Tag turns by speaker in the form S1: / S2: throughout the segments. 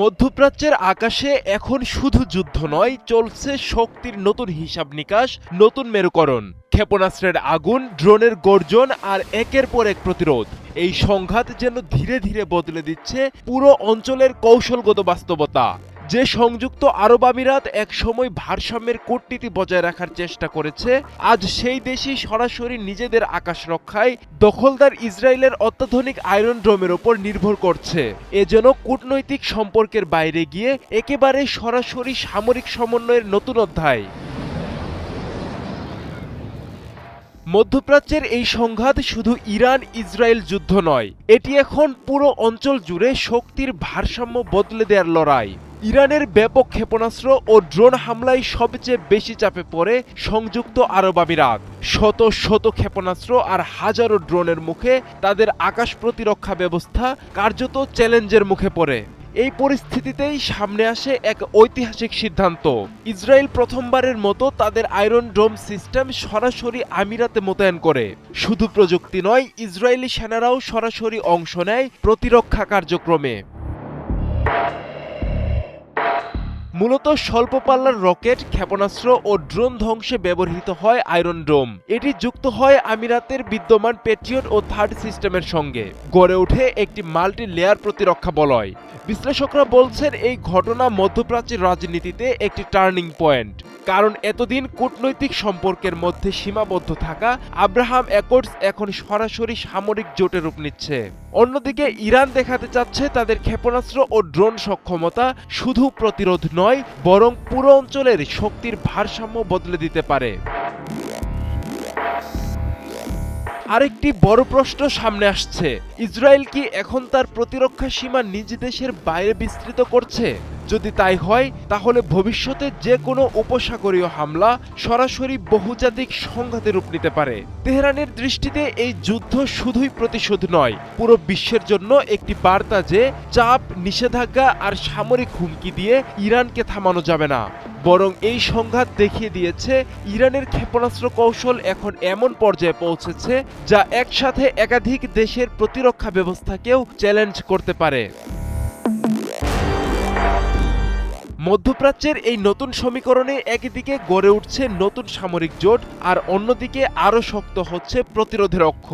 S1: মধ্যপ্রাচ্যের আকাশে এখন শুধু যুদ্ধ নয়, চলছে শক্তির নতুন হিসাব নিকাশ, নতুন মেরুকরণ। ক্ষেপণাস্ত্রের আগুন, ড্রোনের গর্জন আর একের পর এক প্রতিরোধ। এই সংঘাত যেন ধীরে ধীরে বদলে দিচ্ছে পুরো অঞ্চলের কৌশলগত বাস্তবতা। যে সংযুক্ত আরব আমিরাত একসময় ভারসাম্যের কূটনীতি বজায় রাখার চেষ্টা করেছে, আজ সেই দেশই সরাসরি নিজেদের আকাশ রক্ষায় দখলদার ইসরায়েলের অত্যাধুনিক আয়রন ড্রোমের ওপর নির্ভর করছে। এ যেন কূটনৈতিক সম্পর্কের বাইরে গিয়ে একেবারে সরাসরি সামরিক সমন্বয়ের নতুন অধ্যায়। মধ্যপ্রাচ্যের এই সংঘাত শুধু ইরান ইসরায়েল যুদ্ধ নয়, এটি এখন পুরো অঞ্চল জুড়ে শক্তির ভারসাম্য বদলে দেওয়ার লড়াই। ইরানের ব্যাপক ক্ষেপণাস্ত্র ও ড্রোন হামলায় সবচেয়ে বেশি চাপে পড়ে সংযুক্ত আরব আমিরাত। শত শত ক্ষেপণাস্ত্র আর হাজারো ড্রোনের মুখে তাদের আকাশ প্রতিরক্ষা ব্যবস্থা কার্যত চ্যালেঞ্জের মুখে পড়ে। এই পরিস্থিতিতেই সামনে আসে এক ঐতিহাসিক সিদ্ধান্ত। ইসরায়েল প্রথমবারের মতো তাদের আয়রন ডোম সিস্টেম সরাসরি আমিরাতে মোতায়েন করে। শুধু প্রযুক্তি নয়, ইসরায়েলি সেনারাও সরাসরি অংশ নেয় প্রতিরক্ষা কার্যক্রমে। মূলত স্বল্প পাল্লার রকেট, ক্ষেপণাস্ত্র ও ড্রোন ধ্বংসে ব্যবহৃত হয় আয়রন ডোম। এটি যুক্ত হয় আমিরাতের বিদ্যমান প্যাট্রিয়ট ও থার্ড সিস্টেমের সঙ্গে, গড়ে ওঠে একটি মাল্টি লেয়ার প্রতিরক্ষা বলয়। বিশ্লেষকরা বলছেন এই ঘটনা মধ্যপ্রাচ্যের রাজনীতিতে একটি টার্নিং পয়েন্ট। কারণ এতদিন কূটনৈতিক সম্পর্কের মধ্যে সীমাবদ্ধ থাকা আব্রাহাম অ্যাকর্ডস এখন সরাসরি সামরিক জোটে রূপ নিচ্ছে। অন্যদিকে ইরান দেখাতে চাচ্ছে তাদের ক্ষেপণাস্ত্র ও ড্রোন সক্ষমতা শুধু প্রতিরোধ নয়, বরং পুরো অঞ্চলের শক্তির ভারসাম্য বদলে দিতে পারে। আরেকটি বড় প্রশ্ন সামনে আসছে, ইসরায়েল কি এখন তার প্রতিরক্ষা সীমা নিজ দেশের বাইরে বিস্তৃত করছে? যদি তাই হয়, তাহলে ভবিষ্যতে যে কোনো উপসাগরীয় হামলা সরাসরি বহুজাতিক সংঘাতে রূপ নিতে পারে। তেহরানের দৃষ্টিতে এই যুদ্ধ শুধুই প্রতিশোধ নয়, পুরো বিশ্বের জন্য একটি বার্তা যে চাপ, নিষেধাজ্ঞা আর সামরিক হুমকি দিয়ে ইরানকে থামানো যাবে না। বরং এই সংঘাত দেখিয়ে দিয়েছে ইরানের ক্ষেপণাস্ত্র কৌশল এখন এমন পর্যায়ে পৌঁছেছে যা একসাথে একাধিক দেশের প্রতিরক্ষা ব্যবস্থাকেও চ্যালেঞ্জ করতে পারে। মধ্যপ্রাচ্যের এই নতুন সমীকরণে একদিকে গড়ে উঠছে নতুন সামরিক জোট, আর অন্যদিকে আরও শক্ত হচ্ছে প্রতিরোধের অক্ষ।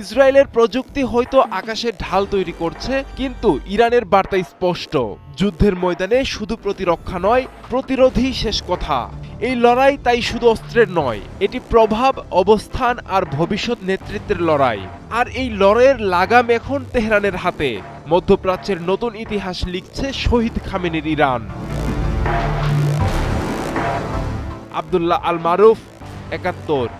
S1: ইসরায়েলের প্রযুক্তি হয়তো আকাশে ঢাল তৈরি করছে, কিন্তু ইরানের বার্তা স্পষ্ট, যুদ্ধের ময়দানে শুধু প্রতিরক্ষা নয়, প্রতিরোধই শেষ কথা। এই লড়াই তাই শুধু অস্ত্রের নয়, এটি প্রভাব, অবস্থান আর ভবিষ্যৎ নেতৃত্বের লড়াই। আর এই লড়াইয়ের লাগাম এখন তেহরানের হাতে। মধ্যপ্রাচ্যের নতুন ইতিহাস লিখছে শহীদ খামেনির ইরান। আব্দুল্লাহ আল মারুফ, ৭১।